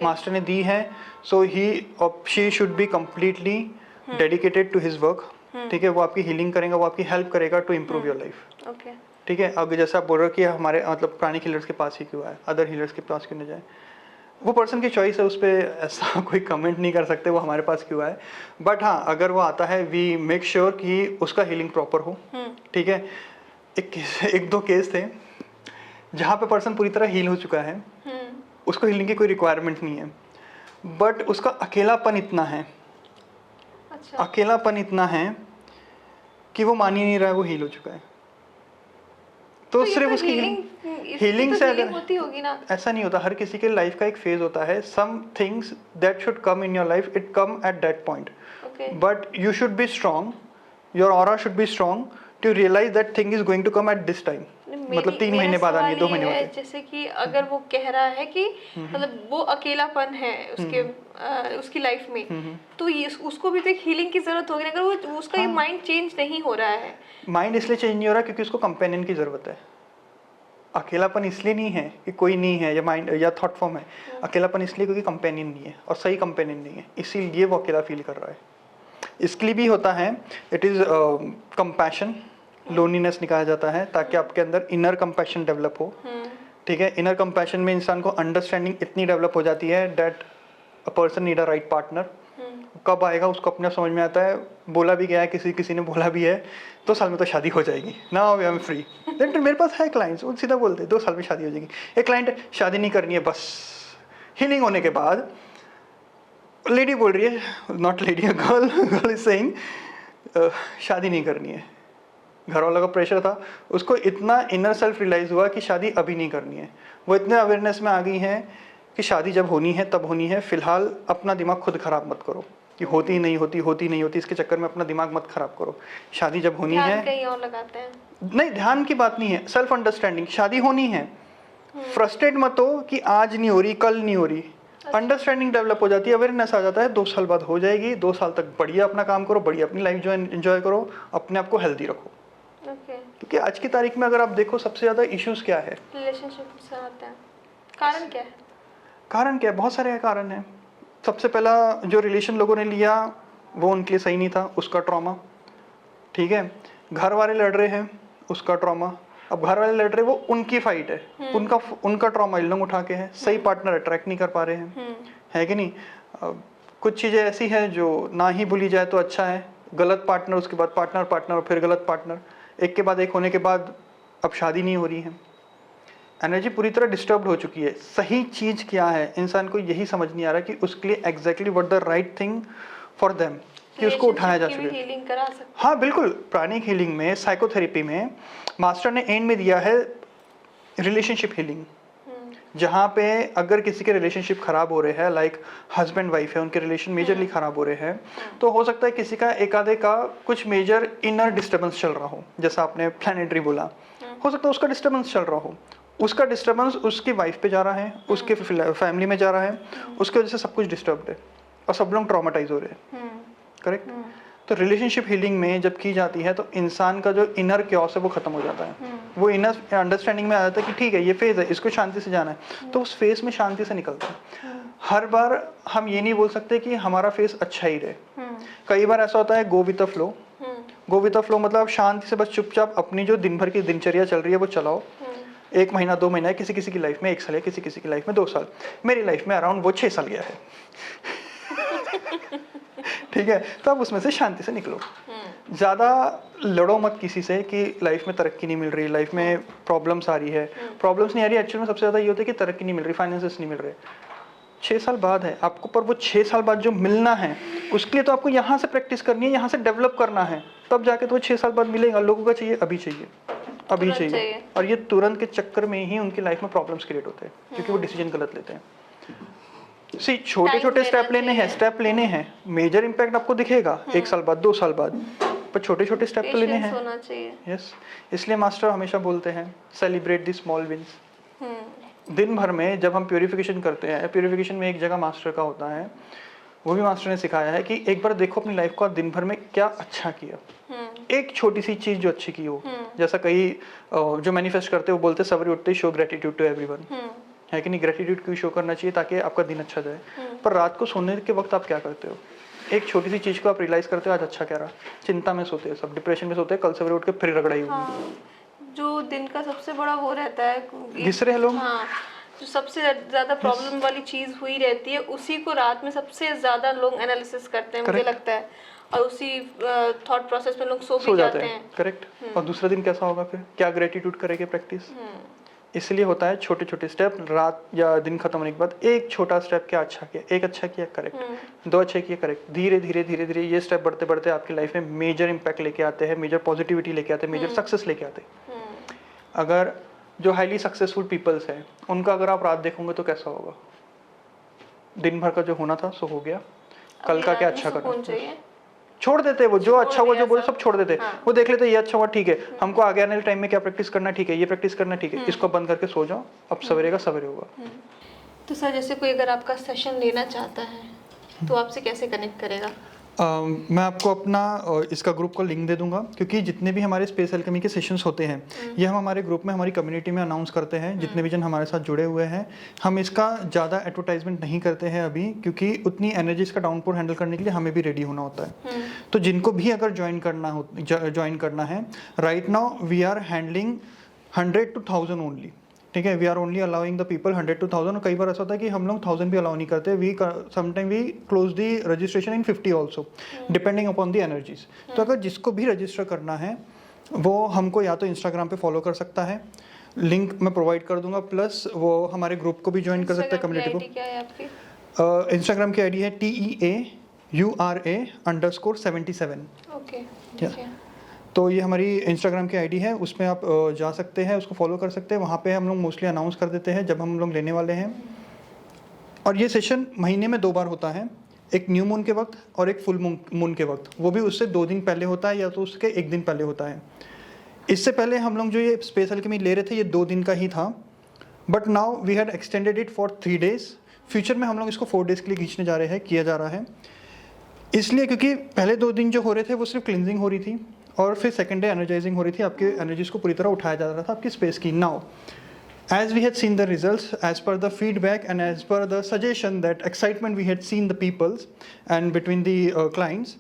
मास्टर ने दी है, सो ही और she should be completely dedicated to his work, ठीक है। वो आपकी हीलिंग करेगा, वो आपकी हेल्प करेगा to improve your life, okay. ठीक है। अब जैसा आप बोल रहे हो कि हमारे मतलब प्राणिक हीलर्स के पास ही क्यों आए, अदर हीलर्स के पास क्यों ना जाए, वो पर्सन की चॉइस है, उस पर ऐसा कोई कमेंट नहीं कर सकते वो हमारे पास क्यों आए। बट हाँ, अगर वो आता है वी मेक श्योर कि उसका हीलिंग प्रॉपर हो, ठीक है। एक दो केस थे जहाँ पे पर्सन पूरी तरह हील हो चुका है, उसको हीलिंग की कोई रिक्वायरमेंट नहीं है, बट उसका अकेलापन इतना है, अच्छा। अकेलापन इतना है कि वो मान ही नहीं रहा है वो हील हो चुका है। तो ये सिर्फ तो उसकी हीलिंग से अगर होती होगी ना। ऐसा नहीं होता, हर किसी के लाइफ का एक फेज होता है। Some things that should come in your life, it come at that point, but you should be strong, your aura should be strong to realize that thing is going to come at this time. मतलब 3 महीने बाद आनी है, 2 महीने बाद। जैसे कि अगर वो कह रहा है कि मतलब वो अकेलापन है उसके उसकी लाइफ में, तो ये उसको भी तो एक हीलिंग की जरूरत होगी। अगर वो उसका ये माइंड चेंज नहीं हो रहा है, माइंड इसलिए चेंज नहीं हो रहा क्योंकि उसको कंपेनियन की जरूरत है। अकेलापन इसलिए नहीं है कि कोई नहीं है या माइंड या थॉट फॉर्म है, अकेलापन इसलिए क्योंकि कंपेनियन नहीं है और सही कंपेनियन नहीं है, इसीलिए वो अकेला फील कर रहा है। इसके लिए भी होता है, इट इज़ कंपैशन, लोनलीनेस निकाला जाता है ताकि आपके अंदर इनर कंपैशन डेवलप हो, ठीक है। इनर कंपैशन में इंसान को अंडरस्टैंडिंग इतनी डेवलप हो जाती है that a person need a right partner. कब आएगा उसको अपने समझ में आता है, बोला भी गया है, किसी ने बोला भी है 2 साल में तो शादी हो जाएगी ना, आई एम फ्री। मेरे पास है क्लाइंट्स, वो सीधा बोलते हैं 2 साल में शादी हो जाएगी। एक क्लाइंट शादी नहीं करनी है बस, हीलिंग होने के बाद लेडी बोल रही है, not lady, girl is saying शादी नहीं करनी है, घर वालों का प्रेशर था, उसको इतना इनर सेल्फ रियलाइज हुआ कि शादी अभी नहीं करनी है। वो इतने अवेयरनेस में आ गई हैं कि शादी जब होनी है तब होनी है, फिलहाल अपना दिमाग खुद खराब मत करो कि होती नहीं होती, होती नहीं होती, इसके चक्कर में अपना दिमाग मत खराब करो। शादी जब होनी है, ध्यान कहीं और लगाते हैं। नहीं ध्यान की बात नहीं है, सेल्फ अंडरस्टैंडिंग, शादी होनी है, फ्रस्ट्रेट मत हो कि आज नहीं हो रही, कल नहीं हो रही। अंडरस्टैंडिंग डेवलप हो जाती है, अवेयरनेस आ जाता है, 2 साल बाद हो जाएगी। 2 साल तक बढ़िया अपना काम करो, बढ़िया अपनी लाइफ जो एंजॉय करो, अपने आप को हेल्दी रखो। ओके। क्योंकि आज की तारीख में अगर आप देखो सबसे ज़्यादा इश्यूज क्या है, रिलेशनशिप से आते हैं, कारण क्या है? कारण क्या है, बहुत सारे कारण हैं। सबसे पहला जो रिलेशन लोगों ने लिया वो उनके लिए सही नहीं था, उसका ट्रॉमा। ठीक है, घर वाले लड़ रहे हैं, उसका ट्रॉमा। अब घर वाले लड़ रहे, वो उनकी फाइट है, उनका ट्रॉमा इन लोग उठा के है। सही पार्टनर अट्रैक्ट नहीं कर पा रहे हैं, है कि नहीं। कुछ चीज़ें ऐसी हैं जो ना ही भूली जाए तो अच्छा है। गलत पार्टनर, उसके बाद पार्टनर पार्टनर और फिर गलत पार्टनर, एक के बाद एक होने के बाद अब शादी नहीं हो रही है। एनर्जी पूरी तरह डिस्टर्ब हो चुकी है। सही चीज़ क्या है, इंसान को यही समझ नहीं आ रहा कि उसके लिए exactly what the right thing for them, कि उसको उठाया जा सके। हीलिंग करा सकते। हाँ बिल्कुल, प्राणिक हीलिंग में, साइकोथेरेपी में मास्टर ने एंड में दिया है रिलेशनशिप हीलिंग, जहाँ पे अगर किसी के रिलेशनशिप खराब हो रहे हैं, लाइक हस्बैंड वाइफ है, उनके रिलेशन मेजरली खराब हो रहे हैं, तो हो सकता है किसी का एक आधे का कुछ मेजर इनर डिस्टर्बेंस चल रहा हो, जैसा आपने प्लैनेटरी बोला, हो सकता है उसका डिस्टर्बेंस चल रहा हो। उसका डिस्टर्बेंस उसकी वाइफ पे जा रहा है, उसके फैमिली में जा रहा है, उसकी वजह से सब कुछ डिस्टर्ब है और सब लोग ट्रॉमेटाइज हो रहे हैं। करेक्ट। तो रिलेशनशिप हीलिंग में जब की जाती है तो इंसान का जो इनर क्योस है वो खत्म हो जाता है। वो इनर अंडरस्टैंडिंग में आ जाता है कि ठीक है ये फेज है, इसको शांति से जाना है, तो उस फेज में शांति से निकलता है। हर बार हम ये नहीं बोल सकते कि हमारा फेज अच्छा ही रहे। कई बार ऐसा होता है गो with the flow. Go with the flow मतलब शांति से बस चुपचाप अपनी जो दिन भर की दिनचर्या चल रही है वो चलाओ। 1 महीना 2 महीना, किसी किसी की लाइफ में 1 साल है, किसी किसी की लाइफ में 2 साल, मेरी लाइफ में अराउंड वो 6 साल गया है। ठीक है, तो अब उसमें से शांति से निकलो। ज़्यादा लड़ो मत किसी से कि लाइफ में तरक्की नहीं मिल रही, लाइफ में प्रॉब्लम्स आ रही है। प्रॉब्लम्स नहीं आ रही, एक्चुअली में सबसे ज़्यादा ये होता है कि तरक्की नहीं मिल रही, फाइनेंसेस नहीं मिल रहे। 6 साल बाद है आपको, पर वो 6 साल बाद जो मिलना है उसके लिए तो आपको यहाँ से प्रैक्टिस करनी है, यहाँ से डेवलप करना है, तब जाके तो वो 6 साल बाद मिलेगा। लोगों का चाहिए अभी, चाहिए अभी चाहिए, और ये तुरंत के चक्कर में ही उनकी लाइफ में प्रॉब्लम्स क्रिएट होते हैं, क्योंकि वो डिसीजन गलत लेते हैं। सी छोटे छोटे स्टेप लेने हैं, मेजर इम्पैक्ट आपको दिखेगा 1 साल बाद, 2 साल बाद, पर छोटे छोटे स्टेप तो लेने हैं। होना चाहिए। यस, इसलिए मास्टर हमेशा बोलते हैं सेलिब्रेट द स्मॉल विंस। दिन भर में जब हम प्यूरिफिकेशन करते हैं, प्यूरिफिकेशन में एक जगह मास्टर का होता है, वो भी मास्टर ने सिखाया है कि एक बार देखो अपनी लाइफ को दिन भर में क्या अच्छा किया। एक छोटी सी चीज जो अच्छी की हो, जैसा कई जो मैनिफेस्ट करते हैं वो बोलते हैं सवेरे उठते शो ग्रेटिट्यूड टू एवरीवन, है कि नहीं। ग्रेटिट्यूड क्यों शो करना चाहिए, ताकि आपका दिन अच्छा जाए। पर रात को सोने के वक्त आप क्या करते हो, एक छोटी सी चीज को आप रियलाइज करते हो आज अच्छा क्या रहा। चिंता में सोते हैं सब, डिप्रेशन में सोते हैं, कल सवेरे उठ के फिर रगड़ाई होगी। जो दिन का सबसे बड़ा वो रहता है, घिस रहे लोग। हाँ, जो सबसे ज्यादा प्रॉब्लम वाली चीज हुई रहती है, उसी को रात में सबसे ज्यादा लोग एनालिसिस करते हैं, मुझे लगता है, और उसी थॉट प्रोसेस में लोग सो भी जाते हैं। करेक्ट। और दूसरा दिन कैसा होगा, फिर क्या ग्रेटिट्यूड करेंगे प्रैक्टिस। इसलिए होता है छोटे छोटे स्टेप, रात या दिन खत्म होने के बाद एक छोटा स्टेप, क्या अच्छा किया, एक अच्छा किया करेक्ट, 2 अच्छे किए करेक्ट, धीरे धीरे धीरे धीरे ये स्टेप बढ़ते बढ़ते आपकी लाइफ में मेजर इम्पैक्ट लेके आते हैं, मेजर पॉजिटिविटी लेके आते हैं, मेजर सक्सेस लेके आते हैं। अगर जो हाईली सक्सेसफुल पीपल्स हैं उनका अगर आप रात देखोगे तो कैसा होगा, दिन भर का जो होना था सो हो गया, कल का क्या अच्छा करना, छोड़ देते वो जो अच्छा हुआ, जो बोले सब छोड़ देते। वो देख लेते ये अच्छा हुआ, ठीक है, हमको आगे आने वाले टाइम में क्या प्रैक्टिस करना, ठीक है, ये प्रैक्टिस करना, ठीक है, इसको बंद करके सो जाओ, अब सवेरे का सवेरे होगा। तो सर, जैसे कोई अगर आपका सेशन लेना चाहता है तो आपसे कैसे कनेक्ट करेगा? मैं आपको अपना इसका ग्रुप का लिंक दे दूंगा, क्योंकि जितने भी हमारे स्पेस एल्केमी के सेशंस होते हैं ये हम हमारे ग्रुप में, हमारी कम्युनिटी में अनाउंस करते हैं। जितने भी जन हमारे साथ जुड़े हुए हैं, हम इसका ज़्यादा एडवर्टाइजमेंट नहीं करते हैं अभी, क्योंकि उतनी एनर्जीज का डाउनपोर हैंडल करने के लिए हमें भी रेडी होना होता है। तो जिनको भी अगर ज्वाइन करना है, right now we are handling 100 to 1000 only. ठीक है, we are only allowing the people 100 to 1000। कई बार ऐसा होता है कि हम लोग 1000 भी अलाउ नहीं करते। Sometime we close the registration in 50 also, depending upon the energies. तो अगर जिसको भी रजिस्टर करना है वो हमको या तो इंस्टाग्राम पे फॉलो कर सकता है, लिंक मैं प्रोवाइड कर दूंगा, प्लस वो हमारे ग्रुप को भी ज्वाइन कर सकता है, कम्युनिटी को। इंस्टाग्राम की आईडी है TEAURA_77। ओके। तो ये हमारी इंस्टाग्राम की आईडी है, उसमें आप जा सकते हैं, उसको फॉलो कर सकते हैं। वहाँ पे हम लोग मोस्टली अनाउंस कर देते हैं जब हम लोग लेने वाले हैं। और ये सेशन महीने में 2 बार होता है, एक न्यू मून के वक्त और एक फुल मून के वक्त। वो भी उससे 2 दिन पहले होता है या तो उसके 1 दिन पहले होता है। इससे पहले हम लोग जो ये स्पेस अल्केमी ले रहे थे ये 2 दिन का ही था, but now we had extended it for 3 days. Future में हम लोग इसको 4 डेज के लिए खींचने जा रहे हैं, किया जा रहा है इसलिए क्योंकि पहले 2 दिन जो हो रहे थे वो सिर्फ क्लिनजिंग हो रही थी और फिर सेकंड डे एनर्जाइजिंग हो रही थी, आपके एनर्जीज को पूरी तरह उठाया जा रहा था आपकी स्पेस की। Now as we had seen the results, as per the feedback and as per the suggestion, that excitement we had seen the people's and between the clients,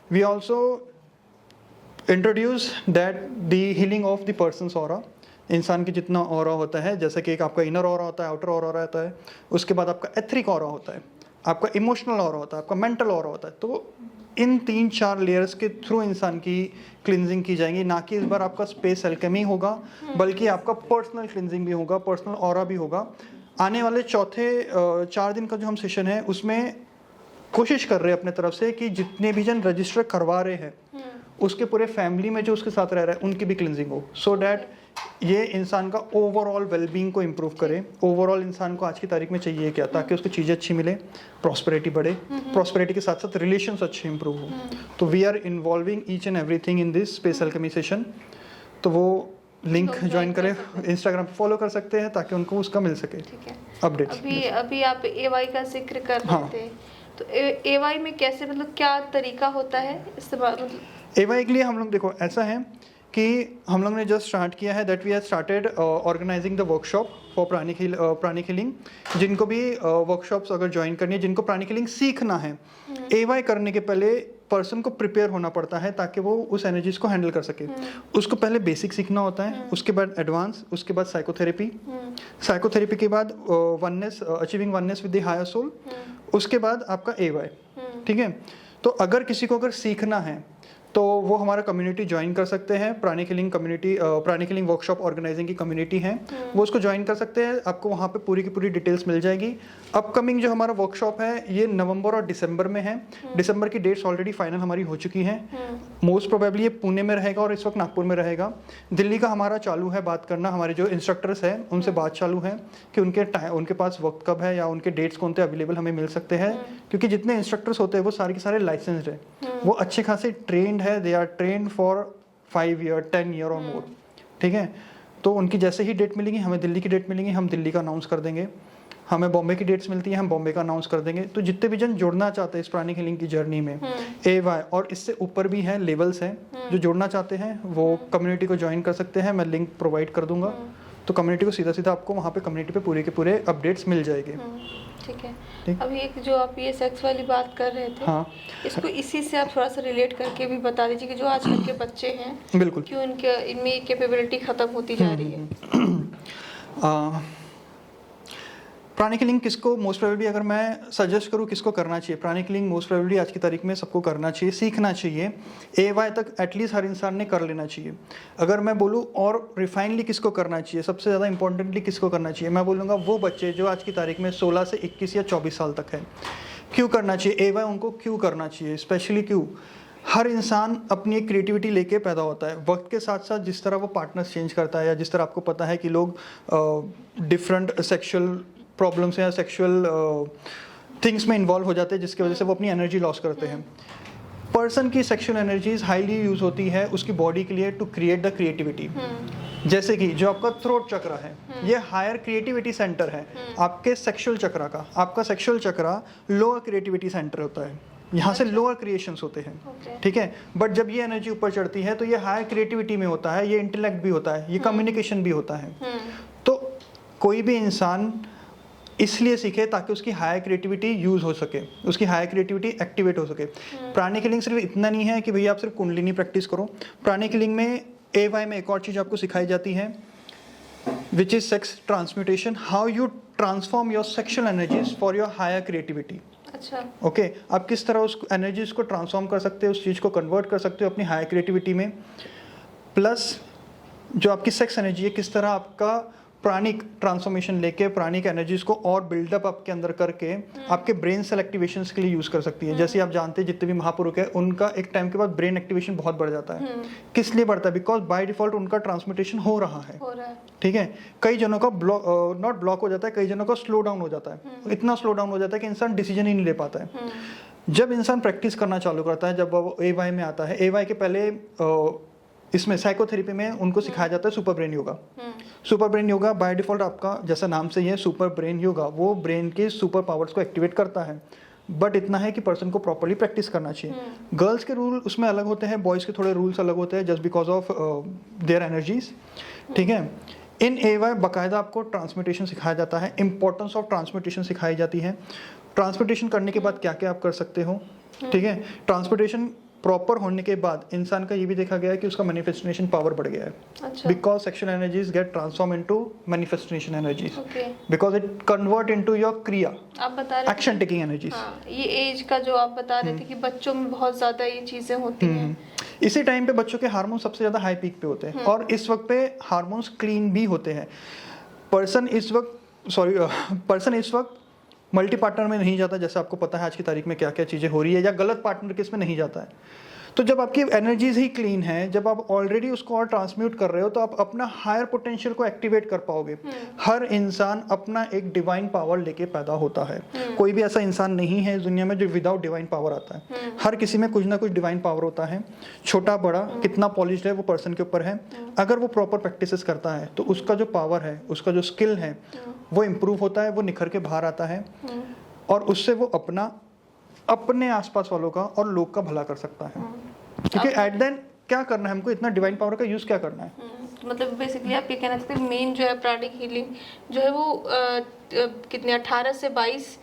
we also introduced that the healing of the person's aura. इंसान की जितना aura होता है, जैसा कि एक आपका inner aura होता है, आउटर ऑरा होता है, उसके बाद आपका एथरिक ऑरा होता है, आपका इमोशनल ऑरा होता है, आपका मेंटल ऑरा होता है। तो इन 3-4 लेयर्स के थ्रू इंसान की क्लिनजिंग की जाएगी, ना कि इस बार आपका स्पेस अल्केमी होगा बल्कि आपका पर्सनल क्लिनजिंग भी होगा, पर्सनल ऑरा भी होगा। आने वाले चौथे 4 दिन का जो हम सेशन है उसमें कोशिश कर रहे हैं अपने तरफ से कि जितने भी जन रजिस्टर करवा रहे हैं उसके पूरे फैमिली में जो उसके साथ रह रहा है उनकी भी क्लिनजिंग हो, सो डैट ये इंसान का ओवरऑल वेलबींग को इम्प्रूव करे। ओवरऑल इंसान को आज की तारीख में चाहिए क्या, ताकि उसको चीज़ें अच्छी मिले, प्रॉस्पेरिटी बढ़े, प्रॉस्पेरिटी के साथ साथ रिलेशंस अच्छे इंप्रूव हो। तो we are involving each and everything in this space alchemy session. तो वो लिंक ज्वाइन करें, इंस्टाग्राम पे फॉलो कर सकते हैं ताकि उनको उसका मिल सके अपडेट्स। अभी आप एवाई का जिक्र कर रहे थे, तो एवाई में कैसे, मतलब क्या तरीका होता है इस्तेमाल? मतलब एवाई के लिए हम लोग देखो ऐसा है कि हम लोग ने जस्ट स्टार्ट किया है, that we have started organising the workshop for pranic healing. जिनको भी वर्कशॉप्स अगर ज्वाइन करनी है, जिनको प्राणिक हीलिंग सीखना है, एवाई करने के पहले पर्सन को प्रिपेयर होना पड़ता है ताकि वो उस एनर्जीज को हैंडल कर सके। उसको पहले बेसिक सीखना होता है, उसके बाद एडवांस, उसके बाद साइकोथेरेपी, साइकोथेरेपी के बाद oneness, achieving oneness with the higher soul, उसके बाद आपका एवाई। ठीक है, तो अगर किसी को अगर सीखना है तो वो हमारा कम्युनिटी ज्वाइन कर सकते हैं। Pranic healing community, pranic healing workshop organising की कम्युनिटी है, वो उसको ज्वाइन कर सकते हैं। आपको वहाँ पे पूरी की पूरी डिटेल्स मिल जाएगी। अपकमिंग जो हमारा वर्कशॉप है ये नवंबर और दिसंबर में है। दिसंबर की डेट्स ऑलरेडी फाइनल हमारी हो चुकी हैं। मोस्ट प्रोबेबली ये पुणे में रहेगा और इस वक्त नागपुर में रहेगा। दिल्ली का हमारा चालू है बात करना, हमारे जो इंस्ट्रक्टर्स हैं उनसे बात चालू है कि उनके पास वक्त कब है या उनके डेट्स कौन से अवेलेबल हमें मिल सकते हैं, क्योंकि जितने इंस्ट्रक्टर्स होते हैं वो सारे के सारे लाइसेंस्ड है, वो अच्छे खासे ट्रेंड है, they are trained for 5 year 10 year और मोर। ठीक है, तो उनकी जैसे ही डेट मिलेंगी, हमें दिल्ली की डेट मिलेंगी, हम दिल्ली का अनाउंस कर देंगे। हमें बॉम्बे की डेट्स मिलती हैं, हम बॉम्बे का अनाउंस कर देंगे। तो जितने भी जन जुड़ना चाहते हैं इस प्राणिक हीलिंग की जर्नी में, एवाई और इससे ऊपर भी हैं, लेवल्स हैं, जो जुड़ना चाहते हैं वो कम्युनिटी को ज्वाइन कर सकते हैं। मैं लिंक प्रोवाइड कर दूंगा, तो कम्युनिटी को सीधा सीधा आपको वहाँ पे कम्युनिटी पे पूरे के पूरे अपडेट्स मिल जाएंगे। ठीक है। अभी एक जो आप ये सेक्स वाली बात कर रहे थे, हाँ, इसको इसी से आप थोड़ा सा रिलेट करके भी बता दीजिए कि जो आजकल के बच्चे हैं, बिल्कुल, क्यों इनमें कैपेबिलिटी खत्म होती जा रही है। प्राणिक हीलिंग किसको मोस्ट प्रोबेबली, अगर मैं सजेस्ट करूँ किसको करना चाहिए, प्राणिक हीलिंग मोस्ट प्रोबेबली आज की तारीख में सबको करना चाहिए, सीखना चाहिए। एवाई तक एटलीस्ट हर इंसान ने कर लेना चाहिए। अगर मैं बोलूँ और रिफाइनली किसको करना चाहिए, सबसे ज़्यादा इंपॉर्टेंटली किसको करना चाहिए, मैं बोलूँगा वो बच्चे जो आज की तारीख में 16 से 21 या 24 साल तक है। क्यों करना चाहिए एवाई, उनको क्यों करना चाहिए, स्पेशली क्यों? हर इंसान अपनी एक क्रिएटिविटी लेके पैदा होता है। वक्त के साथ साथ जिस तरह वो पार्टनर्स चेंज करता है, या जिस तरह आपको पता है कि लोग डिफरेंट सेक्शुअल प्रॉब्लम्स या सेक्सुअल थिंग्स में इन्वॉल्व हो जाते हैं, जिसकी वजह से वो अपनी एनर्जी लॉस करते हैं। पर्सन की सेक्सुअल एनर्जीज हाईली यूज होती है उसकी बॉडी के लिए टू क्रिएट द क्रिएटिविटी। जैसे कि जो आपका थ्रोट चक्र है, ये हायर क्रिएटिविटी सेंटर है आपके सेक्सुअल चक्र का। आपका सेक्सुअल चक्र लोअर क्रिएटिविटी सेंटर होता है, यहाँ से लोअर क्रिएशंस होते हैं। ठीक है, बट जब ये एनर्जी ऊपर चढ़ती है तो ये हायर क्रिएटिविटी में होता है, ये इंटेलेक्ट भी होता है, ये कम्युनिकेशन भी होता है। तो कोई भी इंसान इसलिए सीखे ताकि उसकी हायर क्रिएटिविटी यूज हो सके, उसकी हायर क्रिएटिविटी एक्टिवेट हो सके। प्राणिक हीलिंग सिर्फ इतना नहीं है कि भैया आप सिर्फ कुंडलिनी प्रैक्टिस करो। प्राणिक हीलिंग में एवाई में एक और चीज़ आपको सिखाई जाती है, which is sex transmutation, how you transform your sexual energies for your higher creativity. अच्छा, ओके, आप किस तरह उस एनर्जीज को ट्रांसफॉर्म कर सकते हो, उस चीज़ को कन्वर्ट कर सकते हो अपनी हायर क्रिएटिविटी में। प्लस जो आपकी सेक्स एनर्जी है, किस तरह आपका प्राणिक ट्रांसफॉर्मेशन लेके प्राणिक एनर्जीज को और बिल्डअप आपके अंदर करके आपके ब्रेन सेल एक्टिवेशंस के लिए यूज कर सकती है। जैसे आप जानते हैं जितने भी महापुरुष है उनका एक टाइम के बाद ब्रेन एक्टिवेशन बहुत बढ़ जाता है। किस लिए बढ़ता है? बिकॉज बाय डिफॉल्ट उनका ट्रांसमिटेशन हो रहा है, ठीक है। कई जनों का नॉट ब्लॉक हो जाता है, कई जनों का स्लो डाउन हो जाता है। इतना स्लो डाउन हो जाता है कि इंसान डिसीजन ही नहीं ले पाता है। जब इंसान प्रैक्टिस करना चालू करता है, जब वो AY में आता है, AY के पहले इसमें साइकोथेरेपी में उनको सिखाया जाता है super brain yoga. Super brain yoga by default आपका जैसा नाम से ही है सुपर ब्रेन योगा, वो ब्रेन के सुपर पावर्स को एक्टिवेट करता है। बट इतना है कि पर्सन को प्रॉपर्ली प्रैक्टिस करना चाहिए। गर्ल्स के रूल उसमें अलग होते हैं, बॉयज़ के थोड़े रूल्स अलग होते हैं just because of their energies, ठीक है। इन AY बाकायदा आपको ट्रांसमिटेशन सिखाया जाता है, इंपॉर्टेंस ऑफ ट्रांसमिटेशन सिखाई जाती है। ट्रांसमिटेशन करने के बाद क्या क्या आप कर सकते हो, ठीक है। ट्रांसमिटेशन प्रॉपर होने के बाद इंसान का ये भी देखा गया है कि उसका मैनिफेस्टेशन पावर बढ़ गया है। Because sexual energies get transform into manifestation energies, because it convert into your क्रिया, आप बता रहे एक्शन टेकिंग एनर्जीज। ये एज का जो आप बता रहे थे कि बच्चों में बहुत ज्यादा ये चीजें होती हैं। इसी टाइम पे बच्चों के हार्मोन सबसे ज्यादा हाई पीक पे होते हैं और इस वक्त पे हार्मोन्स क्लीन भी होते हैं। पर्सन इस वक्त मल्टी पार्टनर में नहीं जाता, जैसे आपको पता है आज की तारीख में क्या क्या चीज़ें हो रही है, या गलत पार्टनर के इसमें नहीं जाता है। तो जब आपकी एनर्जीज ही क्लीन है, जब आप ऑलरेडी उसको और ट्रांसम्यूट कर रहे हो, तो आप अपना हायर पोटेंशियल को एक्टिवेट कर पाओगे। हर इंसान अपना एक डिवाइन पावर लेके पैदा होता है। कोई भी ऐसा इंसान नहीं है इस दुनिया में जो विदाउट डिवाइन पावर आता है। हर किसी में कुछ ना कुछ डिवाइन पावर होता है। छोटा बड़ा कितना पॉलिश्ड है वो पर्सन के ऊपर है। अगर वो प्रॉपर प्रैक्टिसेस करता है तो उसका जो पावर है, उसका जो स्किल है वो इम्प्रूव होता है, वो निखर के बाहर आता है और उससे वो अपने आसपास वालों का और लोग का भला कर सकता है। क्योंकि एट द एंड क्या करना है हमको, इतना डिवाइन पावर का यूज क्या करना है। मतलब बेसिकली आप ये कहना चाहते हैं मेन जो है प्राणिक हीलिंग जो है वो कितने 18 से 22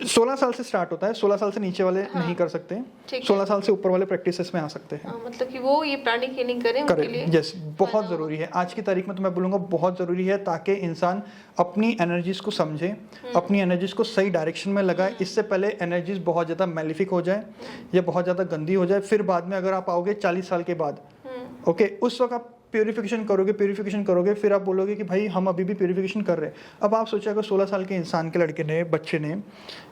16 साल से स्टार्ट होता है। 16 साल से नीचे वाले नहीं कर सकते, 16 साल से ऊपर वाले प्रैक्टिसेस में आ सकते हैं। मतलब कि वो ये प्राणिक हीलिंग करें उनके लिए। यस, बहुत ज़रूरी है आज की तारीख में, तो मैं बोलूँगा बहुत ज़रूरी है, ताकि इंसान अपनी एनर्जीज को समझे, अपनी एनर्जीज को सही डायरेक्शन में लगाए। इससे पहले एनर्जीज बहुत ज़्यादा मैलिफिक हो जाए या बहुत ज़्यादा गंदी हो जाए, फिर बाद में अगर आप आओगे 40 साल के बाद, ओके, उस वक्त आप प्यूरिफिकेशन करोगे, फिर आप बोलोगे कि भाई हम अभी भी प्यूरिफिकेशन कर रहे हैं। अब आप सोचिए अगर 16 साल के इंसान के लड़के ने, बच्चे ने,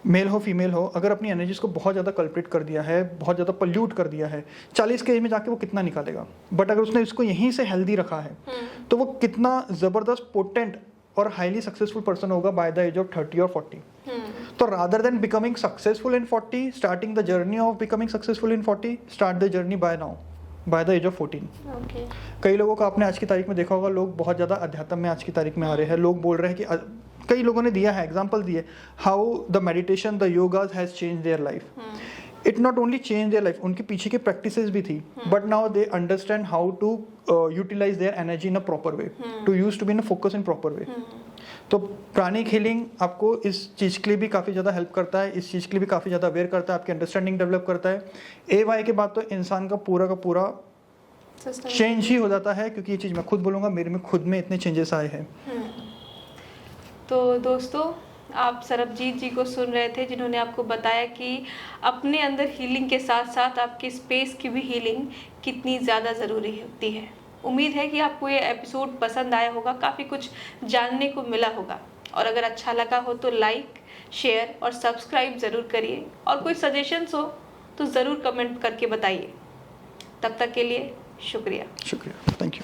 मेल हो फीमेल हो, अगर अपनी एनर्जीज को बहुत ज़्यादा कल्प्रेट कर दिया है, बहुत ज़्यादा पल्यूट कर दिया है, 40 के एज में जाके वो कितना निकालेगा। बट अगर उसने इसको यहीं से हेल्दी रखा है तो वो कितना ज़बरदस्त पोटेंट और हाईली सक्सेसफुल पर्सन होगा बाय द एज ऑफ 30 और 40। तो rather than becoming successful in 40, starting the journey of becoming successful in 40, start the journey by now, by the age of 14। कई लोगों को आपने आज की तारीख में देखा होगा, लोग बहुत ज़्यादा अध्यात्म में आज की तारीख में आ रहे हैं। लोग बोल रहे हैं कि कई लोगों ने दिया है एग्जांपल दिए, how the meditation, the yogas has change their life. It not only change their life, उनकी पीछे की प्रैक्टिसेस भी थी, but now they understand how to utilise their energy in a proper way, to use to be in a focus in proper way. तो pranic healing आपको इस चीज़ के लिए भी काफ़ी ज़्यादा हेल्प करता है, इस चीज़ के लिए भी काफ़ी ज़्यादा अवेयर करता है, आपकी अंडरस्टैंडिंग डेवलप करता है। AY के बाद तो इंसान का पूरा चेंज ही हो जाता है, क्योंकि ये चीज़ मैं खुद बोलूँगा, मेरे में खुद में इतने चेंजेस आए हैं। तो दोस्तों, आप सरबजीत जी को सुन रहे थे, जिन्होंने आपको बताया कि अपने अंदर हीलिंग के साथ साथ आपके स्पेस की भी हीलिंग कितनी ज़्यादा ज़रूरी होती है। उम्मीद है कि आपको ये एपिसोड पसंद आया होगा, काफ़ी कुछ जानने को मिला होगा, और अगर अच्छा लगा हो तो लाइक, शेयर और सब्सक्राइब ज़रूर करिए, और कोई सजेशंस हो तो ज़रूर कमेंट करके बताइए। तब तक के लिए शुक्रिया। Thank you.